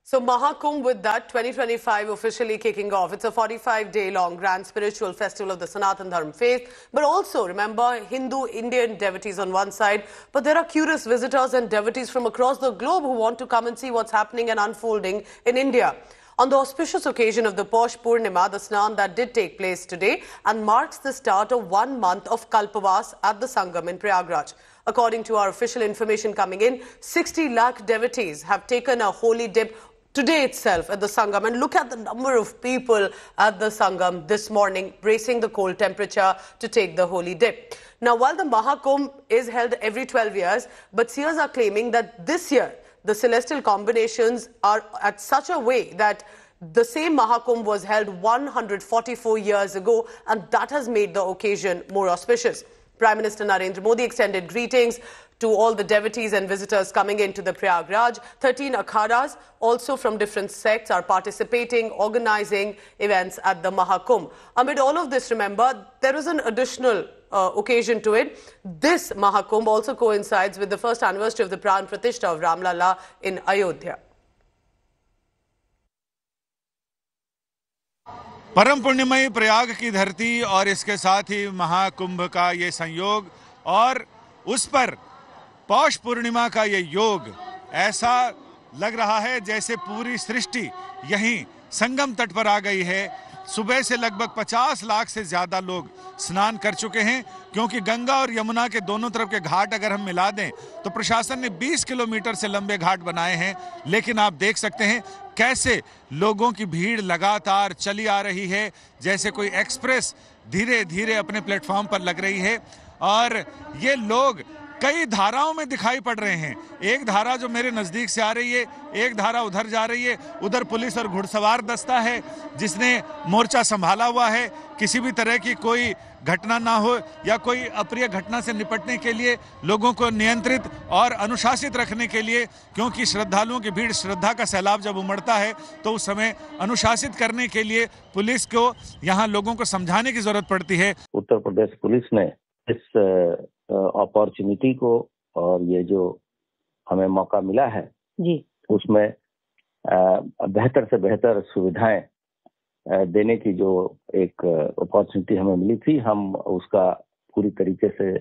So Mahakumbh with that 2025 officially kicking off. It's a 45-day-long grand spiritual festival of the Sanatan Dharma faith. But also, remember, Hindu-Indian devotees on one side. But there are curious visitors and devotees from across the globe who want to come and see what's happening and unfolding in India. On the auspicious occasion of the Paush Purnima, the Snan that did take place today and marks the start of 1 month of Kalpavas at the Sangam in Prayagraj. According to our official information coming in, 60 lakh devotees have taken a holy dip today itself at the Sangam, and look at the number of people at the Sangam this morning bracing the cold temperature to take the holy dip. Now, while the Mahakumbh is held every 12 years, but seers are claiming that this year the celestial combinations are at such a way that the same Mahakumbh was held 144 years ago, and that has made the occasion more auspicious. Prime Minister Narendra Modi extended greetings to all the devotees and visitors coming into the Prayagraj. 13 akhadas, also from different sects, are participating, organizing events at the Mahakumbh. Amid all of this, remember, there is an additional occasion to it. This Mahakumbh also coincides with the first anniversary of the Pran Pratishtha of Ramlala in Ayodhya. परम पुण्यमयी प्रयाग की धरती और इसके साथ ही महाकुंभ का ये संयोग और उस पर पौष पूर्णिमा का ये योग, ऐसा लग रहा है जैसे पूरी सृष्टि यहीं संगम तट पर आ गई है। सुबह से लगभग 50 लाख से ज्यादा लोग स्नान कर चुके हैं, क्योंकि गंगा और यमुना के दोनों तरफ के घाट अगर हम मिला दें तो प्रशासन ने 20 किलोमीटर से लंबे घाट बनाए हैं। लेकिन आप देख सकते हैं कैसे लोगों की भीड़ लगातार चली आ रही है, जैसे कोई एक्सप्रेस धीरे धीरे अपने प्लेटफॉर्म पर लग रही है। और ये लोग कई धाराओं में दिखाई पड़ रहे हैं। एक धारा जो मेरे नजदीक से आ रही है, एक धारा उधर जा रही है। उधर पुलिस और घुड़सवार दस्ता है जिसने मोर्चा संभाला हुआ है, किसी भी तरह की कोई घटना ना हो या कोई अप्रिय घटना से निपटने के लिए, लोगों को नियंत्रित और अनुशासित रखने के लिए, क्योंकि श्रद्धालुओं की भीड़, श्रद्धा का सैलाब जब उमड़ता है तो उस समय अनुशासित करने के लिए पुलिस को यहाँ लोगों को समझाने की जरूरत पड़ती है। उत्तर प्रदेश पुलिस ने इस अपॉर्चुनिटी को और ये जो हमें मौका मिला है जी, उसमें बेहतर से बेहतर सुविधाएं देने की जो एक अपॉर्चुनिटी हमें मिली थी, हम उसका पूरी तरीके से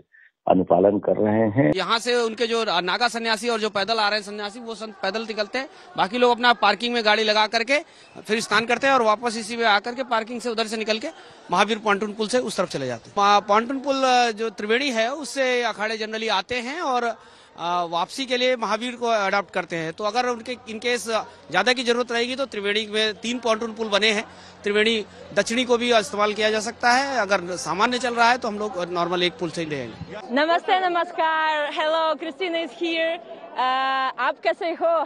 अनुपालन कर रहे हैं। यहाँ से उनके जो नागा सन्यासी और जो पैदल आ रहे हैं सन्यासी, वो पैदल निकलते हैं। बाकी लोग अपना पार्किंग में गाड़ी लगा करके फिर स्नान करते हैं और वापस इसी में आकर के पार्किंग से उधर से निकल के महावीर पॉन्टून पुल से उस तरफ चले जाते हैं। पॉन्टून पुल जो त्रिवेणी है उससे अखाड़े जनरली आते हैं और वापसी के लिए महावीर को अडॉप्ट करते हैं। तो अगर उनके इनकेस ज्यादा की जरूरत रहेगी तो त्रिवेणी में 3 पॉन्टून पुल बने हैं। त्रिवेणी दक्षिणी को भी इस्तेमाल किया जा सकता है। अगर सामान्य चल रहा है तो हम लोग नॉर्मल एक पुल से ही रहेंगे। नमस्ते, नमस्कार, हेलो, क्रिस्टीना इज हियर। आप कैसे हो?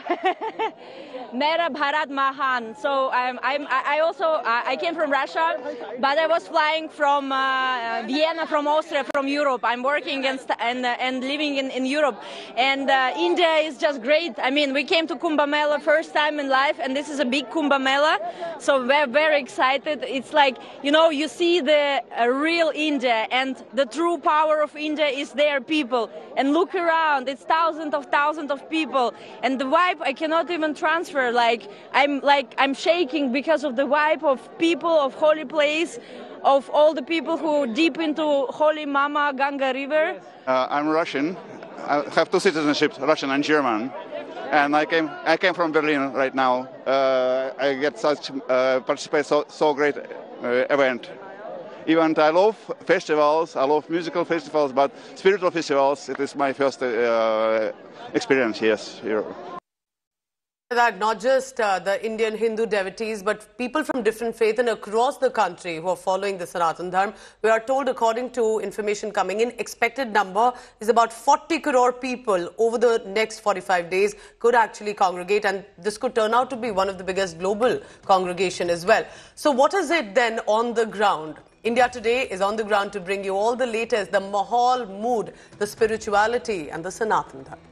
मेरा भारत महान. So I came from Russia, but I was flying from Vienna, from Austria, from Europe. I'm working and living in Europe, and India is just great. I mean, we came to Kumbh Mela first time in life, and this is a big Kumbh Mela, so we're very excited. It's like, you know, you see the real India, and the true power of India is their people. And look around, it's thousands of people, and the vibe I cannot even transfer. I'm shaking because of the vibe of people, of holy place, of all the people who deep into holy Mama Ganga River. I'm Russian. I have 2 citizenships, Russian and German, and I came from Berlin right now. I get such participate so great event. Even I love festivals, I love musical festivals, but spiritual festivals, it is my first experience, yes, here. That not just the Indian Hindu devotees, but people from different faith and across the country who are following the Sanatan Dharma. We are told, according to information coming in, expected number is about 40 crore people over the next 45 days could actually congregate, and this could turn out to be one of the biggest global congregation as well. So what is it then on the ground? India Today is on the ground to bring you all the latest, the Mahal mood, the spirituality and the Sanatan Dharma.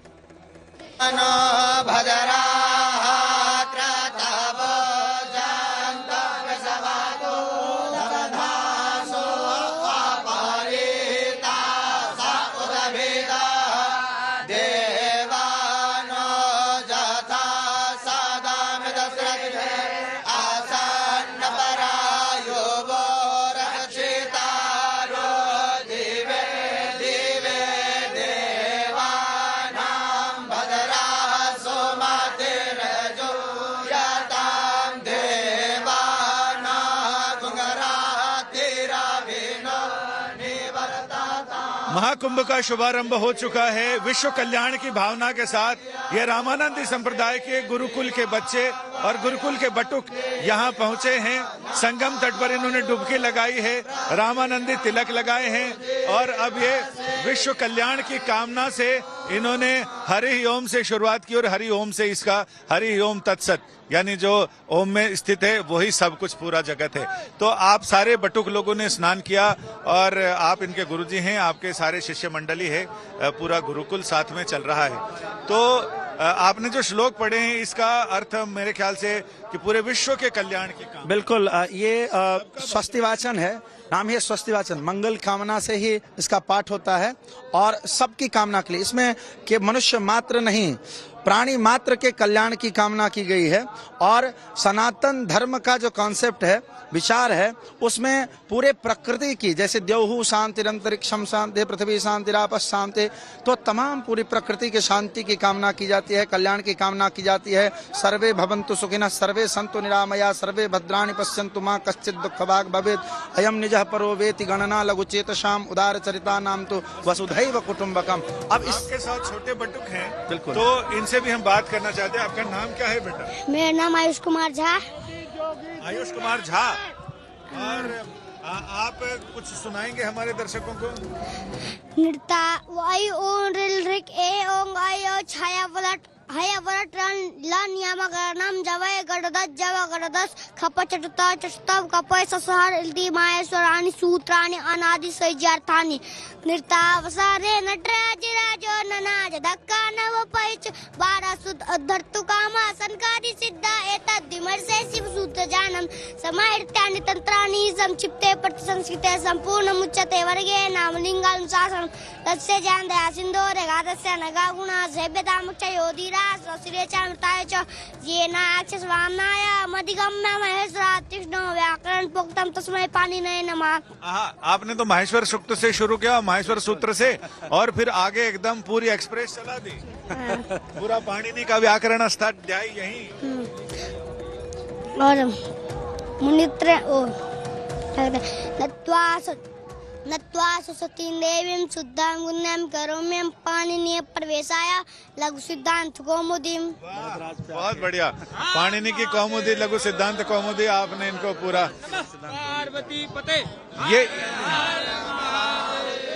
Mahakumbh का शुभारंभ हो चुका है। विश्व कल्याण की भावना के साथ ये रामानंदी संप्रदाय के गुरुकुल के बच्चे और गुरुकुल के बटुक यहाँ पहुंचे हैं। संगम तट पर इन्होंने डुबकी लगाई है, रामानंदी तिलक लगाए हैं और अब ये विश्व कल्याण की कामना से इन्होंने हरि ओम से शुरुआत की और हरि ओम से इसका हरि ओम तत्सत यानी जो ओम में स्थित है वही सब कुछ पूरा जगत है। तो आप सारे बटुक लोगों ने स्नान किया और आप इनके गुरुजी हैं, आपके सारे शिष्य मंडली है, पूरा गुरुकुल साथ में चल रहा है। तो आपने जो श्लोक पढ़े हैं इसका अर्थ मेरे ख्याल से कि पूरे विश्व के कल्याण की कामना। बिल्कुल, ये स्वस्तिवाचन है, नाम है स्वस्तिवाचन। मंगल कामना से ही इसका पाठ होता है और सबकी कामना के लिए, इसमें कि मनुष्य मात्र नहीं प्राणी मात्र के कल्याण की कामना की गई है। और सनातन धर्म का जो कॉन्सेप्ट है, विचार है, उसमें पूरे प्रकृति की, जैसे द्यौहु शांतिरंतरिक्षम शांति, पृथ्वी शांतिरापः शांति, तो तमाम पूरी प्रकृति की शांति की कामना की जाती है, कल्याण की कामना की जाती है। सर्वे भवन्तु सुखिनः, सर्वे सन्तु निरामया, सर्वे भद्राणि पश्यन्तु मा कश्चित् दुःखभाग् भवेत्। अयं निजः परो वेति गणना लघुचेतसाम् उदारचरितानां तु वसुधैव कुटुम्बकम्। अब इसके साथ छोटे बटुक हैं, बिल्कुल, तो इनसे भी हम बात करना चाहते हैं। आपका नाम क्या है बेटा? मेरा नाम आयुष कुमार झा। आयुष कुमार झा, और आप कुछ सुनाएंगे हमारे दर्शकों को? नृत्या वायु ओं रिल रिक ए ओं आयो छाया वलट हया वरट लन यामगरणम जवय गडदस जव गडदस खप चटुता चस्तव कपय ससहर इल्दी माहेश्वराणि सूत्राणि अनादि सैजार्थानि नृत्यावसारे नटराज राजो ननाज धक्का नव पैच बारा सुद अद्धर्तु कामा संकादि सिद्धा एतद् विमर्शे शिव सूत्र जानम समाहृत्यानि तंत्राणि संक्षिप्ते प्रतिसंस्कृते संपूर्ण मुच्यते वर्गे नाम लिंगानुशासनम तस्य जानदया सिंधोरे गादस्य नगा गुणा सेव्यता मुच्य योधिरा स्वसिरेचामृताय च येन अक्षस्वामनाय मधिगम्य महेश्वरात् कृष्णो व्याकरण प्रोक्तम तस्मै पाणिनये नमः। आपने तो माहेश्वर सूक्त से शुरू किया, माहेश्वर सूत्र से, और फिर आगे एकदम पूरी एक्सप्रेस चला दी। पूरा पाणिनि का व्याकरण अष्टाध्यायी यही। और मुनित्र नत्वा सरस्वतीं देवीं शुद्धां गुण्यां करोम्यं पाणिनीय प्रवेशाय लघु सिद्धांत कौमुदीं। बहुत बढ़िया, पाणिनि की कौमुदी, लघु सिद्धांत कौमुदी, आपने इनको पूरा। ये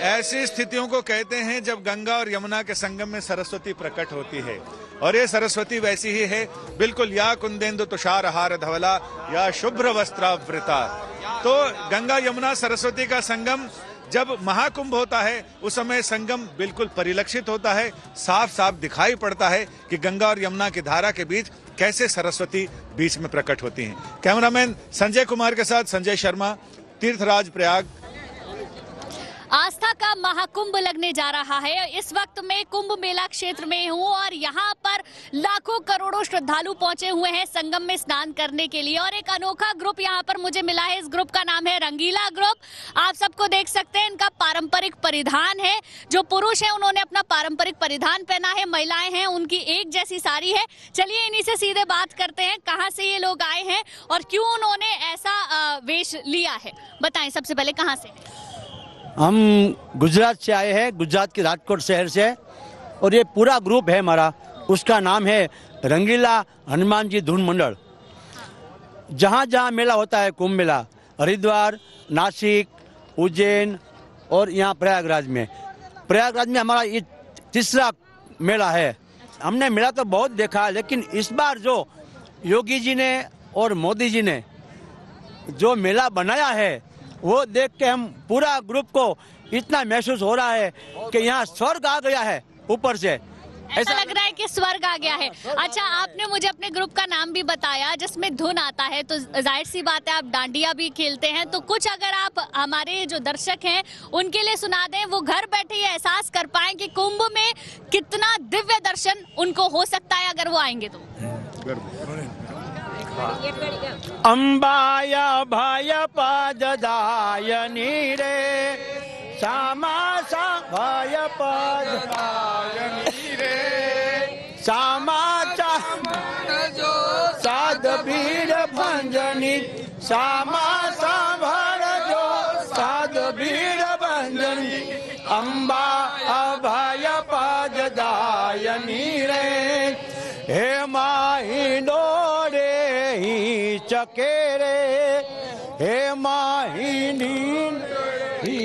ऐसी स्थितियों को कहते हैं जब गंगा और यमुना के संगम में सरस्वती प्रकट होती है, और ये सरस्वती वैसी ही है बिल्कुल। या कुंदेन्दु तुषार हार धवला या शुभ्र वस्त्रावृता। तो गंगा यमुना सरस्वती का संगम जब महाकुंभ होता है उस समय संगम बिल्कुल परिलक्षित होता है, साफ साफ दिखाई पड़ता है कि गंगा और यमुना की धारा के बीच कैसे सरस्वती बीच में प्रकट होती हैं। कैमरामैन संजय कुमार के साथ संजय शर्मा, तीर्थराज प्रयाग। आस्था का महाकुंभ लगने जा रहा है। इस वक्त मैं कुंभ मेला क्षेत्र में हूँ और यहाँ पर लाखों करोड़ों श्रद्धालु पहुंचे हुए हैं संगम में स्नान करने के लिए, और एक अनोखा ग्रुप यहाँ पर मुझे मिला है। इस ग्रुप का नाम है रंगीला ग्रुप। आप सबको देख सकते हैं, इनका पारंपरिक परिधान है। जो पुरुष है उन्होंने अपना पारंपरिक परिधान पहना है, महिलाएं हैं उनकी एक जैसी साड़ी है। चलिए इन्हीं से सीधे बात करते हैं, कहाँ से ये लोग आए हैं और क्यों उन्होंने ऐसा वेश लिया है। बताएं सबसे पहले कहाँ से? हम गुजरात से आए हैं, गुजरात के राजकोट शहर से, और ये पूरा ग्रुप है हमारा। उसका नाम है रंगीला हनुमान जी धुन मंडल। जहाँ जहाँ मेला होता है, कुंभ मेला, हरिद्वार, नासिक, उज्जैन और यहाँ प्रयागराज में हमारा ये तीसरा मेला है। हमने मेला तो बहुत देखा, लेकिन इस बार जो योगी जी ने और मोदी जी ने जो मेला बनाया है वो देख के हम पूरा ग्रुप को इतना महसूस हो रहा है कि यहाँ स्वर्ग आ गया है ऊपर से। ऐसा लग रहा है कि स्वर्ग आ गया है। अच्छा, आपने मुझे अपने ग्रुप का नाम भी बताया जिसमें धुन आता है, तो जाहिर सी बात है आप डांडिया भी खेलते हैं। तो कुछ अगर आप हमारे जो दर्शक हैं उनके लिए सुना दें, वो घर बैठे ये एहसास कर पाएं कि कुंभ में कितना दिव्य दर्शन उनको हो सकता है अगर वो आएंगे तो। अंबाय भय पददायनी रे श्यामा सा भय पददायनी रे श्यामा चा साध भीड़ भंजनी श्यामा सा भर जो साध भीड़ भंजनी अंबा अभय पददायनी रे हे माही डोरे ही चकेरे हे माही नींद ही